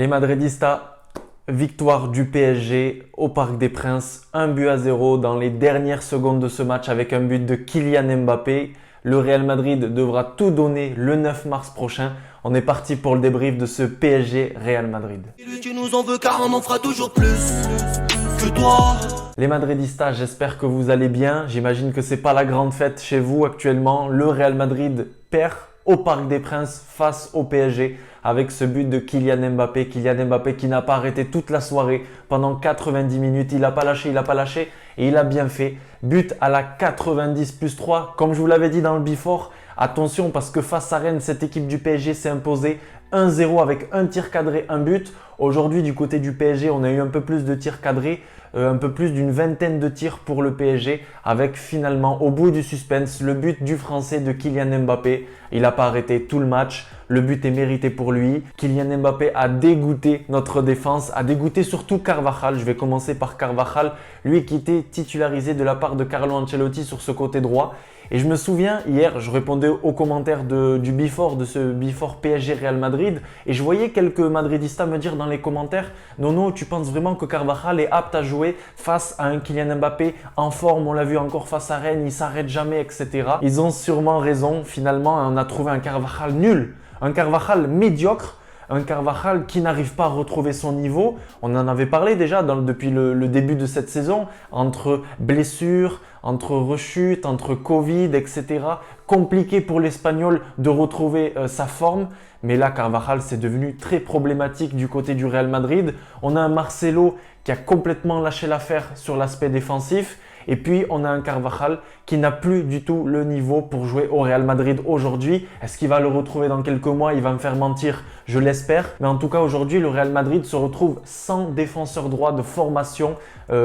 Les Madridistas, victoire du PSG au Parc des Princes, 1-0 dans les dernières secondes de ce match avec un but de Kylian Mbappé. Le Real Madrid devra tout donner le 9 mars prochain. On est parti pour le débrief de ce PSG Real Madrid. Tu nous en veux car on en fera toujours plus que toi. Les Madridistas, j'espère que vous allez bien. J'imagine que c'est pas la grande fête chez vous actuellement. Le Real Madrid perd au Parc des Princes face au PSG avec ce but de Kylian Mbappé. Kylian Mbappé qui n'a pas arrêté toute la soirée pendant 90 minutes. Il n'a pas lâché et il a bien fait. But à la 90 plus 3. Comme je vous l'avais dit dans le before, attention parce que face à Rennes, cette équipe du PSG s'est imposée 1-0 avec un tir cadré, un but. Aujourd'hui, du côté du PSG, on a eu un peu plus de tirs cadrés, un peu plus d'une vingtaine de tirs pour le PSG avec finalement, au bout du suspense, le but du Français de Kylian Mbappé. Il n'a pas arrêté tout le match. Le but est mérité pour lui. Kylian Mbappé a dégoûté notre défense, a dégoûté surtout Carvajal. Je vais commencer par Carvajal, lui qui était titularisé de la part de Carlo Ancelotti sur ce côté droit. Et je me souviens, hier, je répondais aux commentaires du before, de ce before PSG Real Madrid. Et je voyais quelques Madridistas me dire dans les commentaires « Nono, tu penses vraiment que Carvajal est apte à jouer face à un Kylian Mbappé en forme? On l'a vu encore face à Rennes, il s'arrête jamais, etc. » Ils ont sûrement raison. Finalement, on a trouvé un Carvajal nul, un Carvajal médiocre. Un Carvajal qui n'arrive pas à retrouver son niveau. On en avait parlé déjà depuis le début de cette saison, entre blessures, entre rechutes, entre Covid, etc. Compliqué pour l'Espagnol de retrouver sa forme. Mais là, Carvajal, c'est devenu très problématique du côté du Real Madrid. On a un Marcelo qui a complètement lâché l'affaire sur l'aspect défensif. Et puis, on a un Carvajal qui n'a plus du tout le niveau pour jouer au Real Madrid aujourd'hui. Est-ce qu'il va le retrouver dans quelques mois? Il va me faire mentir, je l'espère. Mais en tout cas, aujourd'hui, le Real Madrid se retrouve sans défenseur droit de formation.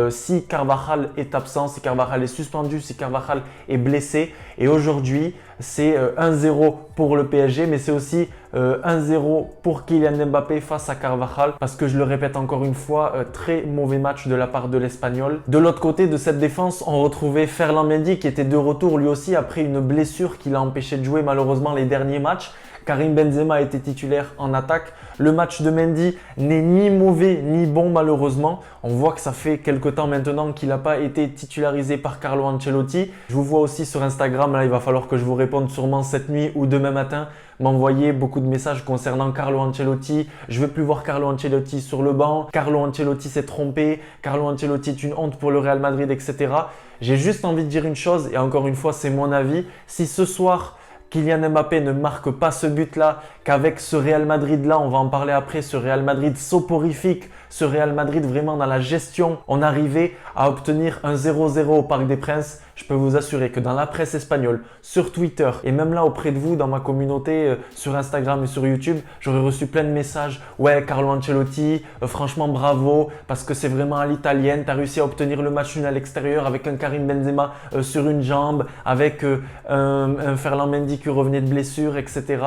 Si Carvajal est absent, si Carvajal est suspendu, si Carvajal est blessé. Et aujourd'hui, c'est 1-0 pour le PSG, mais c'est aussi 1-0 pour Kylian Mbappé face à Carvajal. Parce que je le répète encore une fois, très mauvais match de la part de l'Espagnol. De l'autre côté de cette défense, on retrouvait Ferland Mendy qui était de retour lui aussi après une blessure qui l'a empêché de jouer malheureusement les derniers matchs. Karim Benzema était titulaire en attaque. Le match de Mendy n'est ni mauvais ni bon malheureusement. On voit que ça fait quelque temps maintenant qu'il n'a pas été titularisé par Carlo Ancelotti. Je vous vois aussi sur Instagram, là il va falloir que je vous réponde sûrement cette nuit ou demain matin. M'envoyer beaucoup de messages concernant Carlo Ancelotti. Je ne veux plus voir Carlo Ancelotti sur le banc. Carlo Ancelotti s'est trompé. Carlo Ancelotti est une honte pour le Real Madrid, etc. J'ai juste envie de dire une chose et encore une fois c'est mon avis. Si ce soir Kylian Mbappé ne marque pas ce but-là, qu'avec ce Real Madrid-là, on va en parler après, ce Real Madrid soporifique, ce Real Madrid vraiment dans la gestion, on arrivait à obtenir un 0-0 au Parc des Princes. Je peux vous assurer que dans la presse espagnole, sur Twitter et même là auprès de vous, dans ma communauté, sur Instagram et sur YouTube, j'aurais reçu plein de messages. Ouais, Carlo Ancelotti, franchement bravo, parce que c'est vraiment à l'italienne. Tu as réussi à obtenir le match nul à l'extérieur avec un Karim Benzema sur une jambe, avec un Ferland Mendy qui revenait de blessure, etc.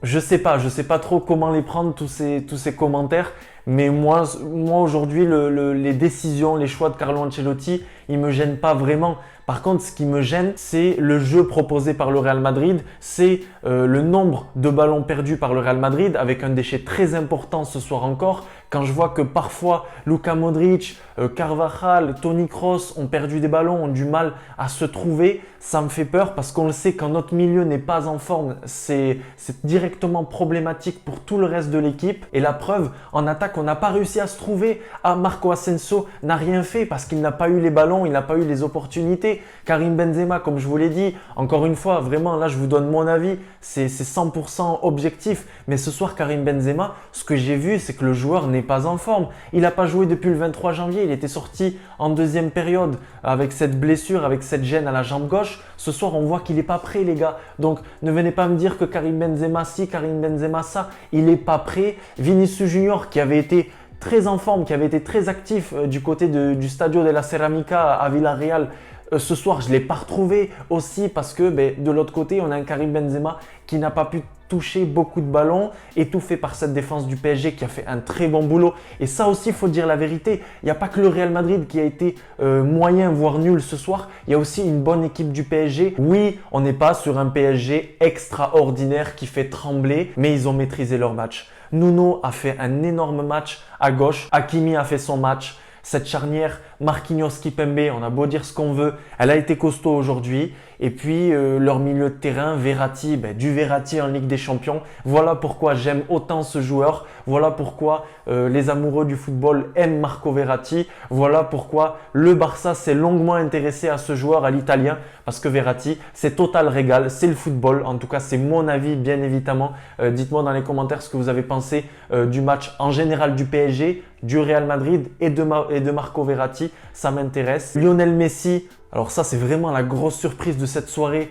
Je sais pas trop comment les prendre tous ces commentaires. Mais moi aujourd'hui, les décisions, les choix de Carlo Ancelotti, ils me gênent pas vraiment. Par contre, ce qui me gêne, c'est le jeu proposé par le Real Madrid, c'est le nombre de ballons perdus par le Real Madrid avec un déchet très important ce soir encore. Quand je vois que parfois Luka Modric, Carvajal, Toni Kroos ont perdu des ballons, ont du mal à se trouver, ça me fait peur parce qu'on le sait, quand notre milieu n'est pas en forme, c'est directement problématique pour tout le reste de l'équipe. Et la preuve, en attaque, on n'a pas réussi à se trouver. Marco Asensio n'a rien fait parce qu'il n'a pas eu les ballons, il n'a pas eu les opportunités. Karim Benzema, comme je vous l'ai dit, encore une fois, vraiment là je vous donne mon avis, c'est 100% objectif. Mais ce soir, Karim Benzema, ce que j'ai vu, c'est que le joueur n'est pas en forme. Il n'a pas joué depuis le 23 janvier, il était sorti en deuxième période avec cette blessure, avec cette gêne à la jambe gauche. Ce soir, on voit qu'il n'est pas prêt les gars. Donc ne venez pas me dire que Karim Benzema ci, Karim Benzema ça, il n'est pas prêt. Vinicius Junior qui avait été très en forme, qui avait été très actif du côté du Stadio de la Ceramica à Villarreal. Ce soir, je ne l'ai pas retrouvé aussi parce que de l'autre côté, on a un Karim Benzema qui n'a pas pu toucher beaucoup de ballons, étouffé par cette défense du PSG qui a fait un très bon boulot. Et ça aussi, il faut dire la vérité, il n'y a pas que le Real Madrid qui a été moyen, voire nul ce soir. Il y a aussi une bonne équipe du PSG. Oui, on n'est pas sur un PSG extraordinaire qui fait trembler, mais ils ont maîtrisé leur match. Nuno a fait un énorme match à gauche. Hakimi a fait son match. Cette charnière Marquinhos-Kipembe, on a beau dire ce qu'on veut, elle a été costaud aujourd'hui. Et puis leur milieu de terrain, Verratti, du Verratti en Ligue des Champions. Voilà pourquoi j'aime autant ce joueur. Voilà pourquoi les amoureux du football aiment Marco Verratti. Voilà pourquoi le Barça s'est longuement intéressé à ce joueur, à l'Italien. Parce que Verratti, c'est total régal, c'est le football. En tout cas, c'est mon avis, bien évidemment. Dites-moi dans les commentaires ce que vous avez pensé du match en général du PSG, du Real Madrid et de Marco Verratti. Ça m'intéresse. Lionel Messi, alors ça, c'est vraiment la grosse surprise de cette soirée.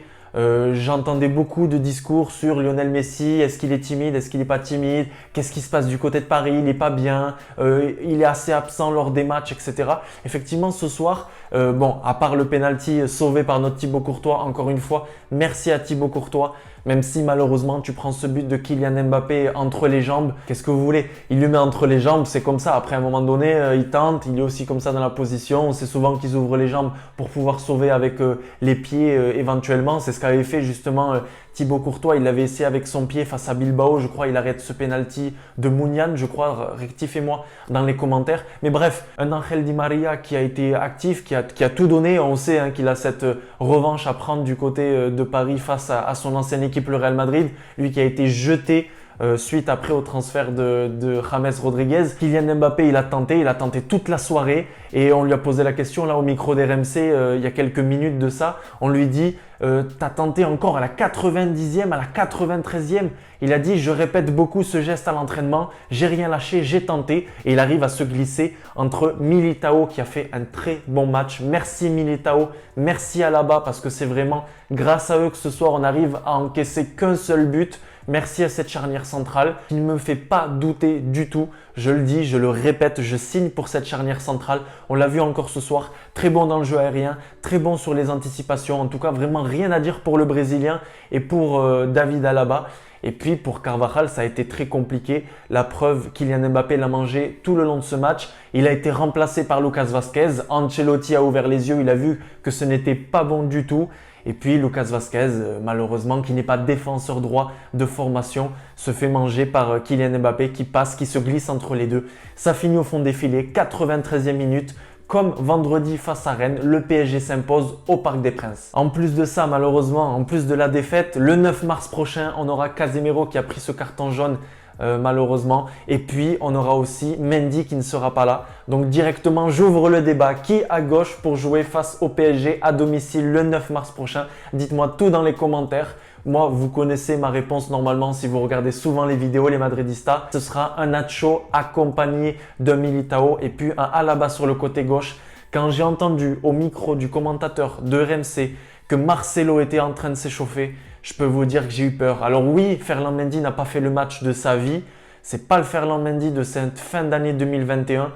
J'entendais beaucoup de discours sur Lionel Messi. Est-ce qu'il est timide? Est-ce qu'il n'est pas timide? Qu'est-ce qui se passe du côté de Paris? Il n'est pas bien. Il est assez absent lors des matchs, etc. Effectivement, ce soir, à part le penalty sauvé par notre Thibaut Courtois, encore une fois, merci à Thibaut Courtois. Même si malheureusement tu prends ce but de Kylian Mbappé entre les jambes, qu'est-ce que vous voulez? Il le met entre les jambes, c'est comme ça. Après, à un moment donné, il tente, il est aussi comme ça dans la position. On sait souvent qu'ils ouvrent les jambes pour pouvoir sauver avec les pieds éventuellement. C'est ce qu'avait fait justement Thibaut Courtois. Il l'avait essayé avec son pied face à Bilbao. Je crois il arrête ce penalty de Mounian, je crois. Rectifiez-moi dans les commentaires. Mais bref, un Angel Di Maria qui a été actif, qui a tout donné. On sait qu'il a cette revanche à prendre du côté de Paris face à son ancienne équipe, le Real Madrid. Lui qui a été jeté suite après au transfert de James Rodriguez. Kylian Mbappé, il a tenté toute la soirée et on lui a posé la question là au micro d'RMC il y a quelques minutes de ça. On lui dit t'as tenté encore à la 90e, à la 93e. Il a dit je répète beaucoup ce geste à l'entraînement, j'ai rien lâché, j'ai tenté et il arrive à se glisser entre Militao qui a fait un très bon match. Merci Militao, merci Alaba parce que c'est vraiment grâce à eux que ce soir on arrive à encaisser qu'un seul but. Merci à cette charnière centrale qui ne me fait pas douter du tout. Je le dis, je le répète, je signe pour cette charnière centrale. On l'a vu encore ce soir, très bon dans le jeu aérien, très bon sur les anticipations. En tout cas, vraiment rien à dire pour le Brésilien et pour David Alaba. Et puis pour Carvajal, ça a été très compliqué. La preuve, Kylian Mbappé l'a mangé tout le long de ce match. Il a été remplacé par Lucas Vazquez. Ancelotti a ouvert les yeux, il a vu que ce n'était pas bon du tout. Et puis Lucas Vazquez, malheureusement, qui n'est pas défenseur droit de formation, se fait manger par Kylian Mbappé qui passe, qui se glisse entre les deux. Ça finit au fond des filets, 93e minute. Comme vendredi face à Rennes, le PSG s'impose au Parc des Princes. En plus de ça, malheureusement, en plus de la défaite, le 9 mars prochain, on aura Casemiro qui a pris ce carton jaune malheureusement. Et puis, on aura aussi Mendy qui ne sera pas là. Donc, directement, j'ouvre le débat. Qui à gauche pour jouer face au PSG à domicile le 9 mars prochain? Dites-moi tout dans les commentaires. Moi, vous connaissez ma réponse normalement si vous regardez souvent les vidéos, les Madridistas. Ce sera un Nacho accompagné de Militao et puis un Alaba sur le côté gauche. Quand j'ai entendu au micro du commentateur de RMC que Marcelo était en train de s'échauffer, je peux vous dire que j'ai eu peur. Alors oui, Ferland Mendy n'a pas fait le match de sa vie. C'est pas le Ferland Mendy de cette fin d'année 2021.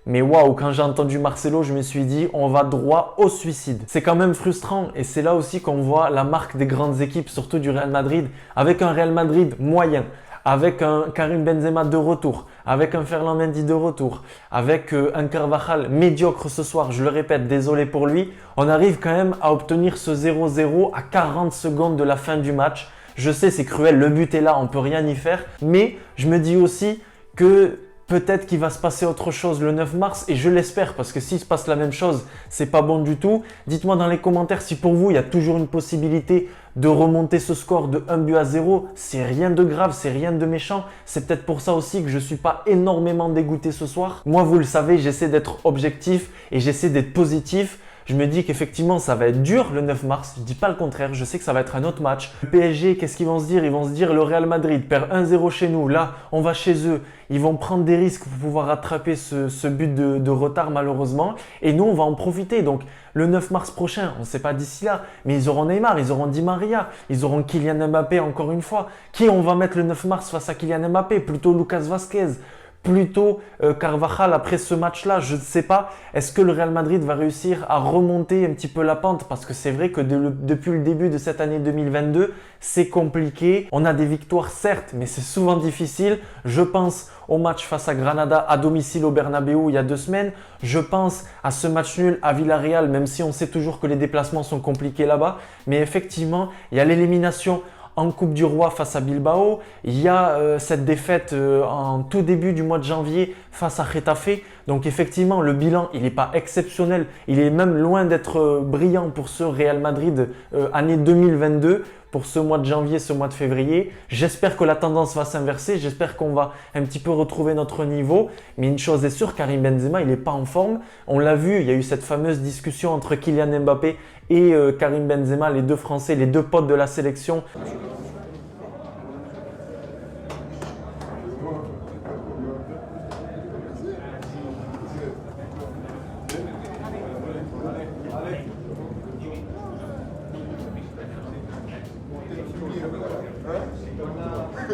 Mais waouh, quand j'ai entendu Marcelo, je me suis dit, on va droit au suicide. C'est quand même frustrant et c'est là aussi qu'on voit la marque des grandes équipes, surtout du Real Madrid, avec un Real Madrid moyen, avec un Karim Benzema de retour, avec un Ferland Mendy de retour, avec un Carvajal médiocre ce soir, je le répète, désolé pour lui. On arrive quand même à obtenir ce 0-0 à 40 secondes de la fin du match. Je sais, c'est cruel, le but est là, on peut rien y faire, mais je me dis aussi que peut-être qu'il va se passer autre chose le 9 mars et je l'espère parce que s'il se passe la même chose, c'est pas bon du tout. Dites-moi dans les commentaires si pour vous, il y a toujours une possibilité de remonter ce score de 1-0. C'est rien de grave, c'est rien de méchant. C'est peut-être pour ça aussi que je suis pas énormément dégoûté ce soir. Moi, vous le savez, j'essaie d'être objectif et j'essaie d'être positif. Je me dis qu'effectivement, ça va être dur le 9 mars. Je dis pas le contraire. Je sais que ça va être un autre match. Le PSG, qu'est-ce qu'ils vont se dire? Ils vont se dire le Real Madrid perd 1-0 chez nous. Là, on va chez eux. Ils vont prendre des risques pour pouvoir rattraper ce but de retard malheureusement. Et nous, on va en profiter. Donc, le 9 mars prochain, on ne sait pas d'ici là, mais ils auront Neymar, ils auront Di Maria, ils auront Kylian Mbappé encore une fois. Qui on va mettre le 9 mars face à Kylian Mbappé? Plutôt Lucas Vazquez? Plutôt Carvajal après ce match-là, je ne sais pas. Est-ce que le Real Madrid va réussir à remonter un petit peu la pente? Parce que c'est vrai que depuis le début de cette année 2022, c'est compliqué. On a des victoires certes, mais c'est souvent difficile. Je pense au match face à Granada à domicile au Bernabéu il y a 2 semaines. Je pense à ce match nul à Villarreal, même si on sait toujours que les déplacements sont compliqués là-bas. Mais effectivement, il y a l'élimination en Coupe du Roi face à Bilbao. Il y a cette défaite en tout début du mois de janvier face à Getafe. Donc effectivement, le bilan, il n'est pas exceptionnel. Il est même loin d'être brillant pour ce Real Madrid année 2022. Pour ce mois de janvier, ce mois de février. J'espère que la tendance va s'inverser. J'espère qu'on va un petit peu retrouver notre niveau. Mais une chose est sûre, Karim Benzema, il n'est pas en forme. On l'a vu, il y a eu cette fameuse discussion entre Kylian Mbappé et Karim Benzema, les deux Français, les deux potes de la sélection.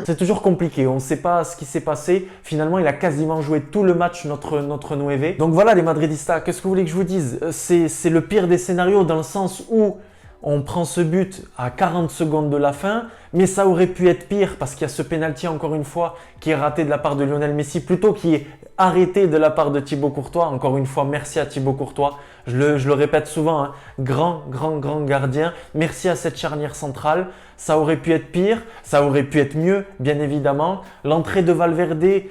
C'est toujours compliqué, on ne sait pas ce qui s'est passé. Finalement, il a quasiment joué tout le match, notre Nueve. Donc voilà les Madridistas, qu'est-ce que vous voulez que je vous dise? C'est le pire des scénarios dans le sens où on prend ce but à 40 secondes de la fin, mais ça aurait pu être pire parce qu'il y a ce penalty encore une fois qui est raté de la part de Lionel Messi, plutôt qui est arrêté de la part de Thibaut Courtois. Encore une fois, merci à Thibaut Courtois. Je le répète souvent, hein, grand gardien. Merci à cette charnière centrale. Ça aurait pu être pire, ça aurait pu être mieux, bien évidemment. L'entrée de Valverde,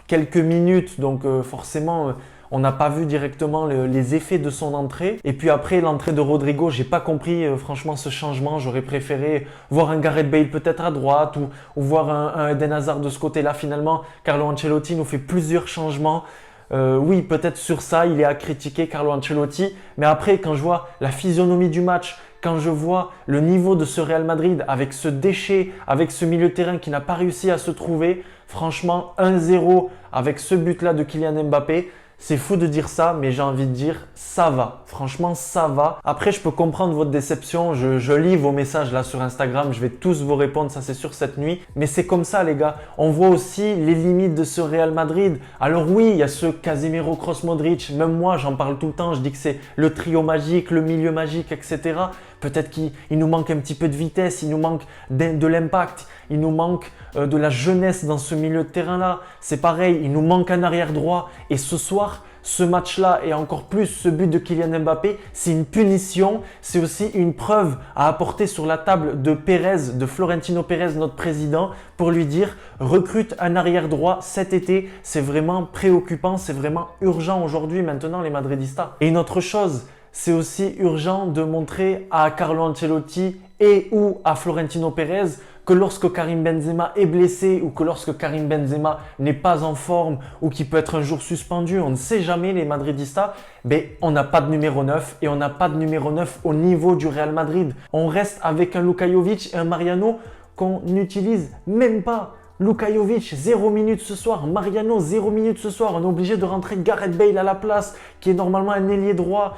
quelques minutes, donc forcément… on n'a pas vu directement les effets de son entrée. Et puis après, l'entrée de Rodrigo, j'ai pas compris franchement ce changement. J'aurais préféré voir un Gareth Bale peut-être à droite ou voir un Eden Hazard de ce côté-là. Finalement, Carlo Ancelotti nous fait plusieurs changements. Oui, peut-être sur ça, il est à critiquer Carlo Ancelotti. Mais après, quand je vois la physionomie du match, quand je vois le niveau de ce Real Madrid avec ce déchet, avec ce milieu de terrain qui n'a pas réussi à se trouver, franchement, 1-0 avec ce but-là de Kylian Mbappé, c'est fou de dire ça, mais j'ai envie de dire ça va. Franchement, ça va. Après, je peux comprendre votre déception. Je lis vos messages là sur Instagram. Je vais tous vous répondre, ça c'est sûr, cette nuit. Mais c'est comme ça, les gars. On voit aussi les limites de ce Real Madrid. Alors oui, il y a ce Casemiro, Kroos, Modric. Même moi, j'en parle tout le temps. Je dis que c'est le trio magique, le milieu magique, etc. Peut-être qu'il nous manque un petit peu de vitesse, il nous manque de l'impact, il nous manque de la jeunesse dans ce milieu de terrain-là. C'est pareil, il nous manque un arrière droit. Et ce soir, ce match-là et encore plus ce but de Kylian Mbappé, c'est une punition. C'est aussi une preuve à apporter sur la table de Pérez, de Florentino Pérez, notre président, pour lui dire recrute un arrière droit cet été. C'est vraiment préoccupant, c'est vraiment urgent aujourd'hui maintenant les Madridistas. Et une autre chose, c'est aussi urgent de montrer à Carlo Ancelotti et ou à Florentino Pérez que lorsque Karim Benzema est blessé ou que lorsque Karim Benzema n'est pas en forme ou qu'il peut être un jour suspendu, on ne sait jamais les Madridistas, mais on n'a pas de numéro 9 et on n'a pas de numéro 9 au niveau du Real Madrid. On reste avec un Luka Jovic et un Mariano qu'on n'utilise même pas. Luka Jovic, 0 minutes ce soir. Mariano, 0 minutes ce soir. On est obligé de rentrer Gareth Bale à la place, qui est normalement un ailier droit.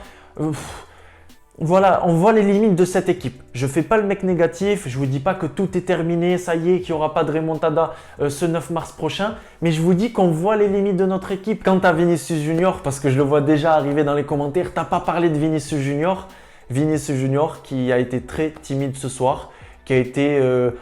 Voilà, on voit les limites de cette équipe. Je ne fais pas le mec négatif, je ne vous dis pas que tout est terminé, ça y est, qu'il n'y aura pas de remontada ce 9 mars prochain, mais je vous dis qu'on voit les limites de notre équipe. Quant à Vinicius Junior, parce que je le vois déjà arriver dans les commentaires, tu n'as pas parlé de Vinicius Junior. Vinicius Junior qui a été très timide ce soir, qui a été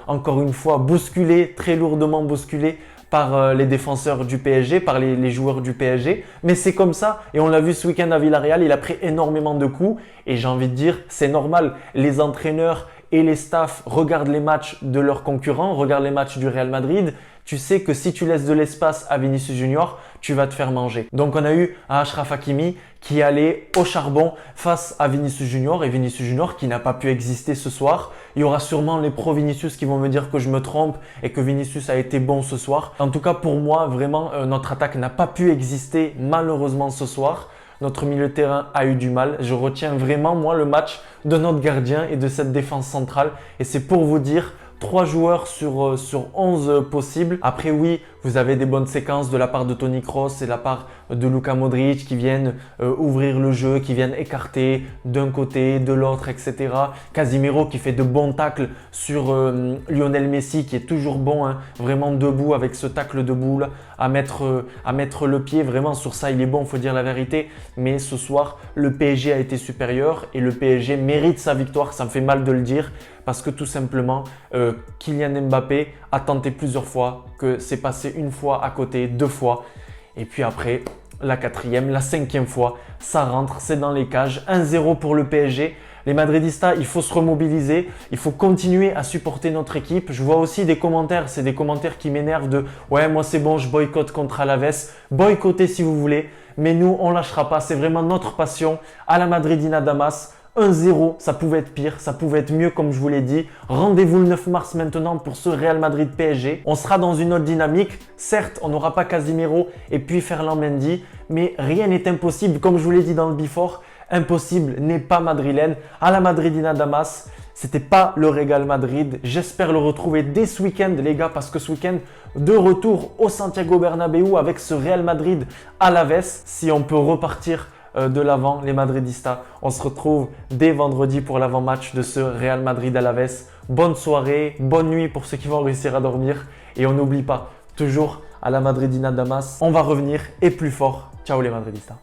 encore une fois bousculé, très lourdement bousculé par les défenseurs du PSG, par les joueurs du PSG. Mais c'est comme ça et on l'a vu ce week-end à Villarreal, il a pris énormément de coups et j'ai envie de dire, c'est normal. Les entraîneurs et les staffs regardent les matchs de leurs concurrents, regardent les matchs du Real Madrid. Tu sais que si tu laisses de l'espace à Vinicius Junior, tu vas te faire manger. Donc on a eu un Achraf Hakimi qui allait au charbon face à Vinicius Junior et Vinicius Junior qui n'a pas pu exister ce soir. Il y aura sûrement les pro Vinicius qui vont me dire que je me trompe et que Vinicius a été bon ce soir. En tout cas pour moi, vraiment notre attaque n'a pas pu exister malheureusement ce soir. Notre milieu de terrain a eu du mal. Je retiens vraiment moi le match de notre gardien et de cette défense centrale et c'est pour vous dire 3 joueurs sur 11 possibles. Après oui, vous avez des bonnes séquences de la part de Toni Kroos et de la part de Luka Modric qui viennent ouvrir le jeu, qui viennent écarter d'un côté, de l'autre, etc. Casemiro qui fait de bons tacles sur Lionel Messi qui est toujours bon, hein, vraiment debout avec ce tacle debout là, à mettre le pied. Vraiment sur ça, il est bon, il faut dire la vérité. Mais ce soir, le PSG a été supérieur et le PSG mérite sa victoire. Ça me fait mal de le dire parce que tout simplement, Kylian Mbappé a tenté plusieurs fois, que c'est passé une fois à côté, 2 fois. Et puis après, la 4e, la 5e fois. Ça rentre, c'est dans les cages. 1-0 pour le PSG. Les Madridistas, il faut se remobiliser, il faut continuer à supporter notre équipe. Je vois aussi des commentaires, c'est des commentaires qui m'énervent de « Ouais, moi c'est bon, je boycotte contre Alaves ». Boycottez si vous voulez, mais nous, on lâchera pas. C'est vraiment notre passion. À la Madridina Damas, 1-0, ça pouvait être pire, ça pouvait être mieux comme je vous l'ai dit. Rendez-vous le 9 mars maintenant pour ce Real Madrid PSG. On sera dans une autre dynamique. Certes, on n'aura pas Casemiro et puis Ferland Mendy, mais rien n'est impossible. Comme je vous l'ai dit dans le before, impossible n'est pas madrilène. À la Madridina Damas, c'était pas le Real Madrid. J'espère le retrouver dès ce week-end, les gars, parce que ce week-end, de retour au Santiago Bernabéu avec ce Real Madrid Alaves. Si on peut repartir de l'avant, les Madridistas, on se retrouve dès vendredi pour l'avant-match de ce Real Madrid Alaves. Bonne soirée, bonne nuit pour ceux qui vont réussir à dormir. Et on n'oublie pas, toujours à la Madridina Damas, on va revenir et plus fort. Ciao les Madridistas.